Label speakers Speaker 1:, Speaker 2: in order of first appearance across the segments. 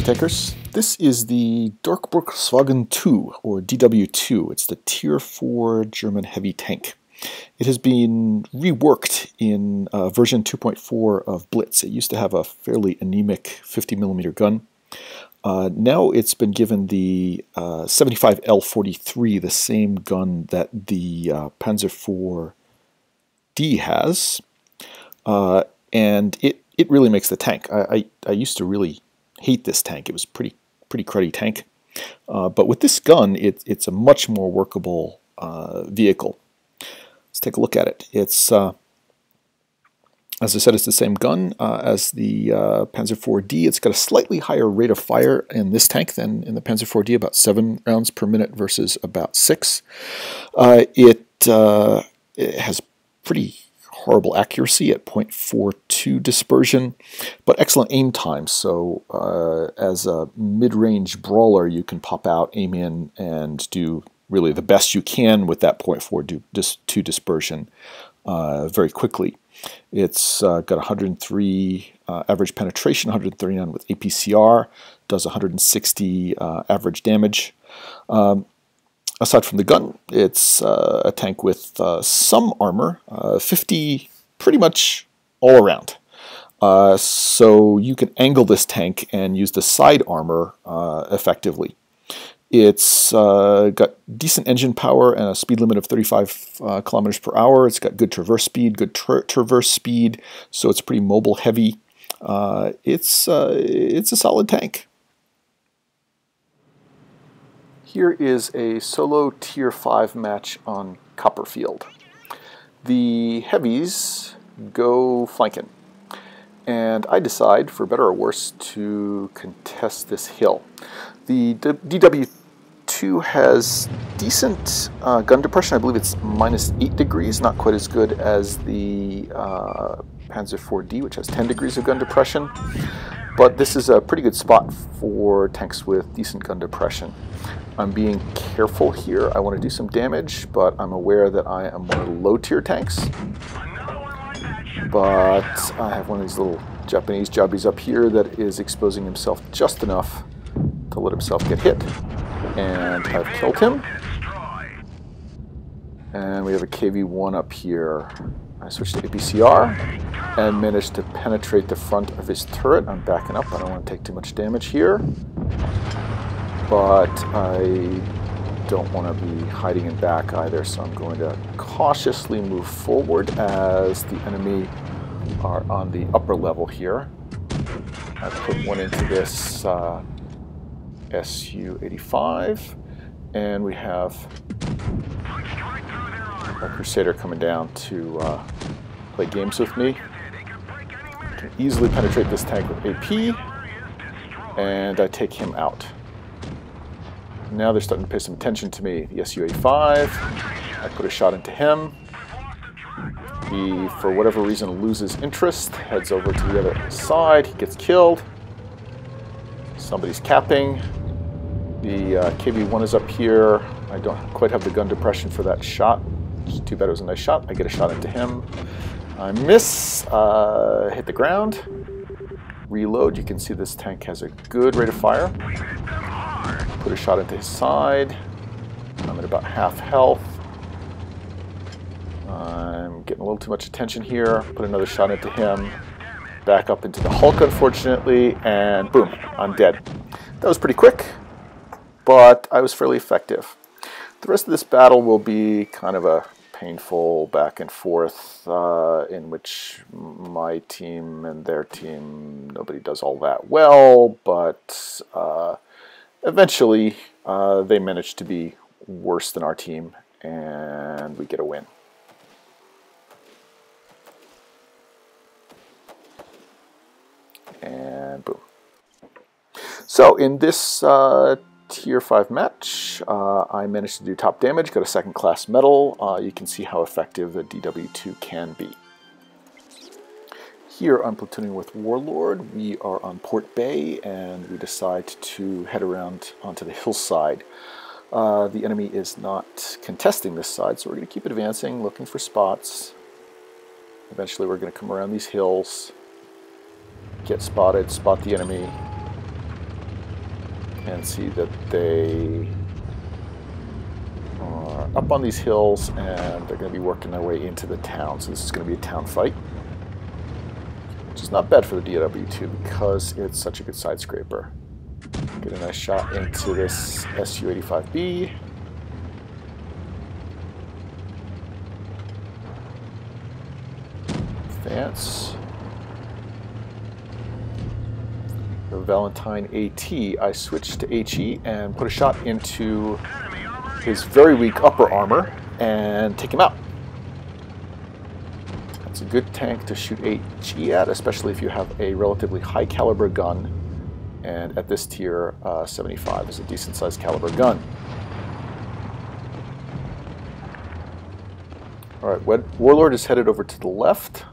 Speaker 1: Takers. This is the Dorkburgswagen 2, or DW2. It's the Tier 4 German heavy tank. It has been reworked in version 2.4 of Blitz. It used to have a fairly anemic 50mm gun. Now it's been given the 75L43, the same gun that the Panzer IV-D has, and it really makes the tank. I used to really hate this tank. It was pretty cruddy tank, but with this gun, it's a much more workable vehicle. Let's take a look at it. It's as I said, it's the same gun as the Panzer IV-D. It's got a slightly higher rate of fire in this tank than in the Panzer IV-D, about 7 rounds per minute versus about 6. It has pretty horrible accuracy at 0.42 dispersion, but excellent aim time. So as a mid-range brawler, you can pop out, aim in, and do really the best you can with that 0.42 dispersion very quickly. It's got 103 average penetration, 139 with APCR, does 160 average damage. Aside from the gun, it's a tank with some armor, 50 pretty much all around. So you can angle this tank and use the side armor effectively. It's got decent engine power and a speed limit of 35 kilometers per hour. It's got good traverse speed, so it's pretty mobile heavy. It's a solid tank. Here is a solo Tier 5 match on Copperfield. The heavies go flanking, and I decide, for better or worse, to contest this hill. The DW2 has decent gun depression. I believe it's -8 degrees, not quite as good as the Panzer IV-D, which has 10 degrees of gun depression. But this is a pretty good spot for tanks with decent gun depression. I'm being careful here. I want to do some damage, but I'm aware that I am one of the low-tier tanks. But I have one of these little Japanese jobbies up here that is exposing himself just enough to let himself get hit. And I've killed him. And we have a KV-1 up here. I switched to APCR and managed to penetrate the front of his turret. I'm backing up. I don't want to take too much damage here. But I don't want to be hiding in back either, so I'm going to cautiously move forward as the enemy are on the upper level here. I put one into this Su-85, and we have a Crusader coming down to play games with me. I can easily penetrate this tank with AP, and I take him out. Now they're starting to pay some attention to me. The Su-85, I put a shot into him. He, for whatever reason, loses interest, heads over to the other side, he gets killed. Somebody's capping. The KV-1 is up here. I don't quite have the gun depression for that shot. It's too bad it was a nice shot. I get a shot into him. I miss, hit the ground. Reload. You can see this tank has a good rate of fire. Put a shot into his side. I'm at about half health. I'm getting a little too much attention here. Put another shot into him. Back up into the Hulk, unfortunately, and boom, I'm dead. That was pretty quick, but I was fairly effective. The rest of this battle will be kind of a painful back and forth in which my team and their team, nobody does all that well, but eventually they manage to be worse than our team, and we get a win. And boom. So in this Tier 5 match, I managed to do top damage, got a 2nd class medal. You can see how effective the DW2 can be. Here I'm platooning with Warlord. We are on Port Bay, and we decide to head around onto the hillside. The enemy is not contesting this side, so we're going to keep advancing, looking for spots. Eventually we're going to come around these hills, get spotted, spot the enemy, and see that they are up on these hills and they're going to be working their way into the town. So this is going to be a town fight, which is not bad for the DW2 because it's such a good side scraper. Get a nice shot into this Su-85B. Advance. The Valentine AT, I switched to HE and put a shot into his very weak upper armor and take him out. That's a good tank to shoot HE at, especially if you have a relatively high caliber gun. And at this tier, 75 is a decent sized caliber gun. Alright, Warlord is headed over to the left.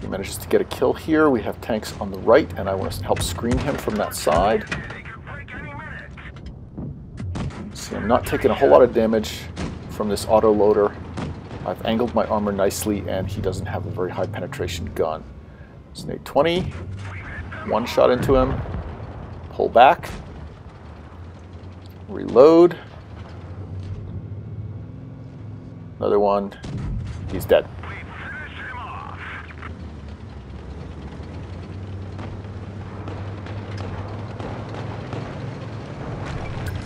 Speaker 1: He manages to get a kill here. We have tanks on the right, and I want to help screen him from that side. See, I'm not taking a whole lot of damage from this auto loader. I've angled my armor nicely, and he doesn't have a very high penetration gun. Snake 20. One shot into him. Pull back. Reload. Another one. He's dead.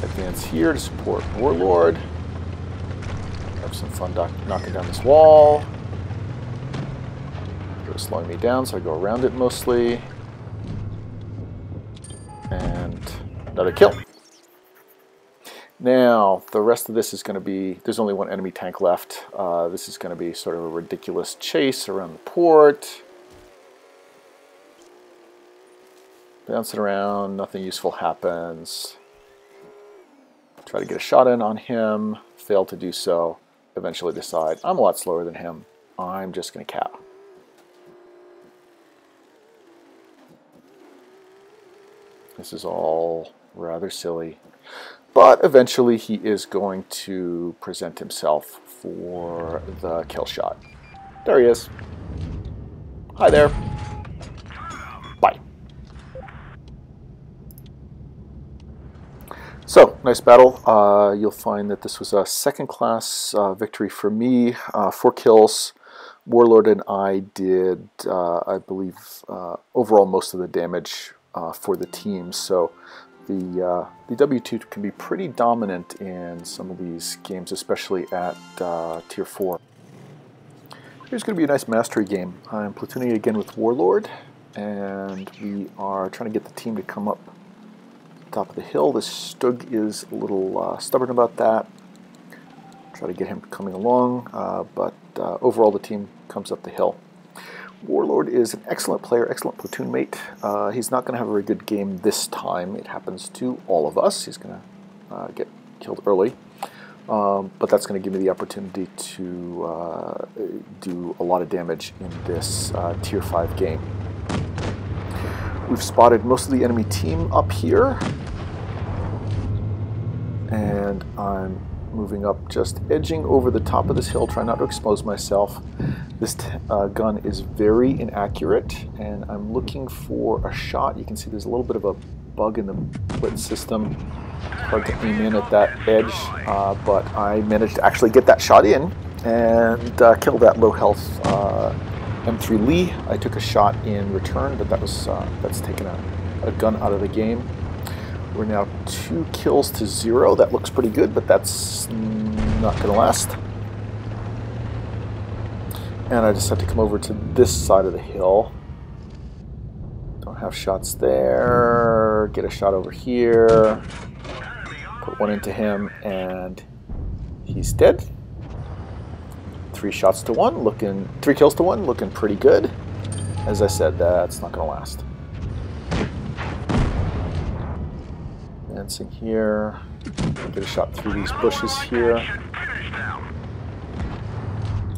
Speaker 1: Advance here to support Warlord. Have some fun knocking down this wall. They're slowing me down, so I go around it mostly. And another kill. Now, the rest of this is going to be, there's only one enemy tank left. This is going to be sort of a ridiculous chase around the port. Bouncing around, nothing useful happens. Try to get a shot in on him, fail to do so. Eventually decide, I'm a lot slower than him. I'm just going to cap. This is all rather silly. But eventually he is going to present himself for the kill shot. There he is. Hi there. Bye. So, nice battle. You'll find that this was a second-class victory for me. 4 kills. Warlord and I did, I believe, overall most of the damage for the team. So the W2 can be pretty dominant in some of these games, especially at Tier 4. Here's going to be a nice mastery game. I'm platooning again with Warlord, and we are trying to get the team to come up top of the hill. This Stug is a little stubborn about that. Try to get him coming along, but overall the team comes up the hill. Warlord is an excellent player, excellent platoon mate. He's not going to have a very good game this time. It happens to all of us. He's going to get killed early, but that's going to give me the opportunity to do a lot of damage in this Tier 5 game. We've spotted most of the enemy team up here, and I'm moving up, just edging over the top of this hill, trying not to expose myself. This gun is very inaccurate, and I'm looking for a shot. You can see there's a little bit of a bug in the blitz system. Hard to aim in at that edge, but I managed to actually get that shot in and kill that low health M3 Lee. I took a shot in return, but that was that's taken a gun out of the game. We're now 2 kills to 0. That looks pretty good, but that's not going to last. And I just have to come over to this side of the hill. Don't have shots there. Get a shot over here. Put one into him, and he's dead. 3 shots to 1, 3 kills to 1, looking pretty good. As I said, that's not going to last. Dancing here. Get a shot through these bushes here.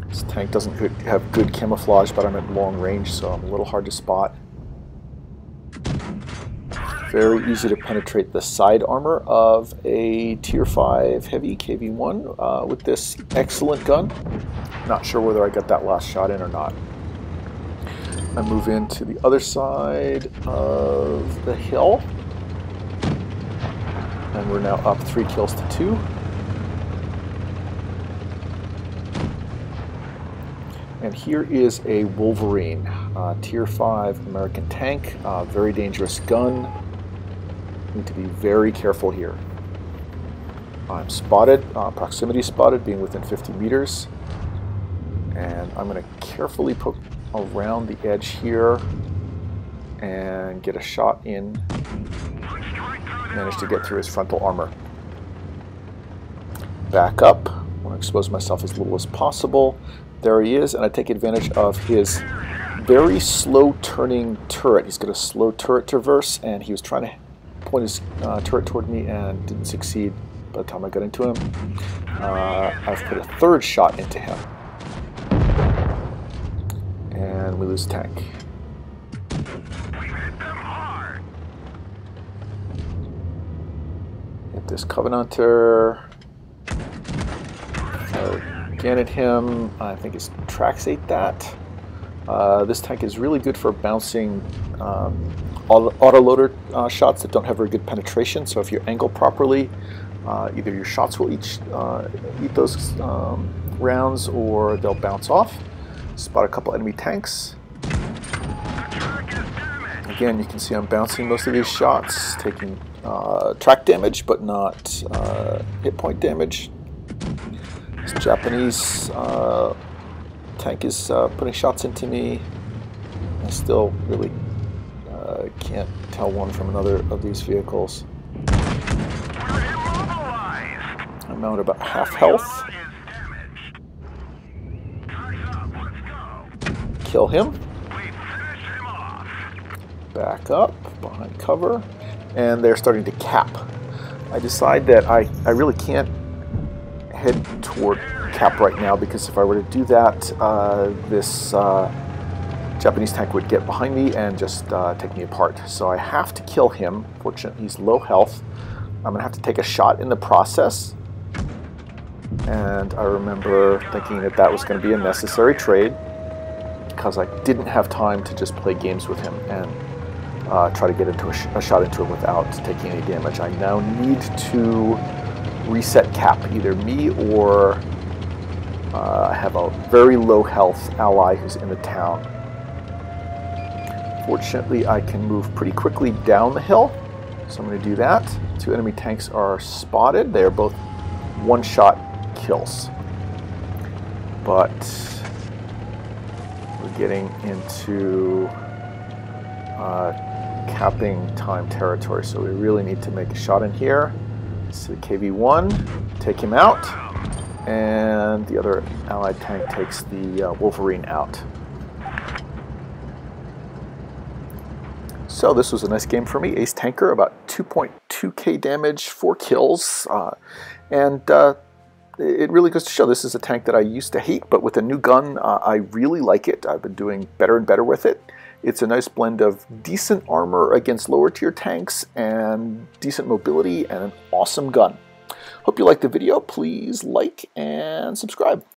Speaker 1: This tank doesn't have good camouflage, but I'm at long range, so I'm a little hard to spot. Very easy to penetrate the side armor of a Tier 5 heavy KV-1 with this excellent gun. Not sure whether I got that last shot in or not. I move into the other side of the hill. And we're now up 3 kills to 2. And here is a Wolverine, Tier 5 American tank, very dangerous gun. Need to be very careful here. I'm spotted, proximity spotted, being within 50 meters. And I'm going to carefully poke around the edge here and get a shot in. Manage to get through his frontal armor. Back up. I want to expose myself as little as possible. There he is, and I take advantage of his very slow turning turret. He's got a slow turret traverse, and he was trying to point his turret toward me and didn't succeed by the time I got into him. I've put a third shot into him. And we lose tank. Hit this Covenanter. Again at him. I think his tracks ate that. This tank is really good for bouncing autoloader shots that don't have very good penetration. So if you angle properly, either your shots will eat those rounds or they'll bounce off. Spot a couple enemy tanks. Again, you can see I'm bouncing most of these shots, taking track damage, but not hit point damage. This Japanese tank is putting shots into me. I still really can't tell one from another of these vehicles. I'm now at about half health. Kill him. Back up, behind cover. And they're starting to cap. I decide that I really can't head toward cap right now, because if I were to do that, this Japanese tank would get behind me and just take me apart. So I have to kill him. Fortunately, he's low health. I'm going to have to take a shot in the process. And I remember thinking that that was going to be a necessary trade, because I didn't have time to just play games with him and try to get into a shot into him without taking any damage. I now need to reset cap, either me or I have a very low health ally who's in the town. Fortunately, I can move pretty quickly down the hill, so I'm going to do that. 2 enemy tanks are spotted. They are both one-shot kills, but we're getting into capping time territory, so we really need to make a shot in here. So KV-1, take him out, and the other allied tank takes the Wolverine out. So this was a nice game for me. Ace Tanker, about 2.2k damage, 4 kills, and it really goes to show this is a tank that I used to hate, but with a new gun, I really like it. I've been doing better and better with it. It's a nice blend of decent armor against lower tier tanks and decent mobility and an awesome gun. Hope you liked the video. Please like and subscribe.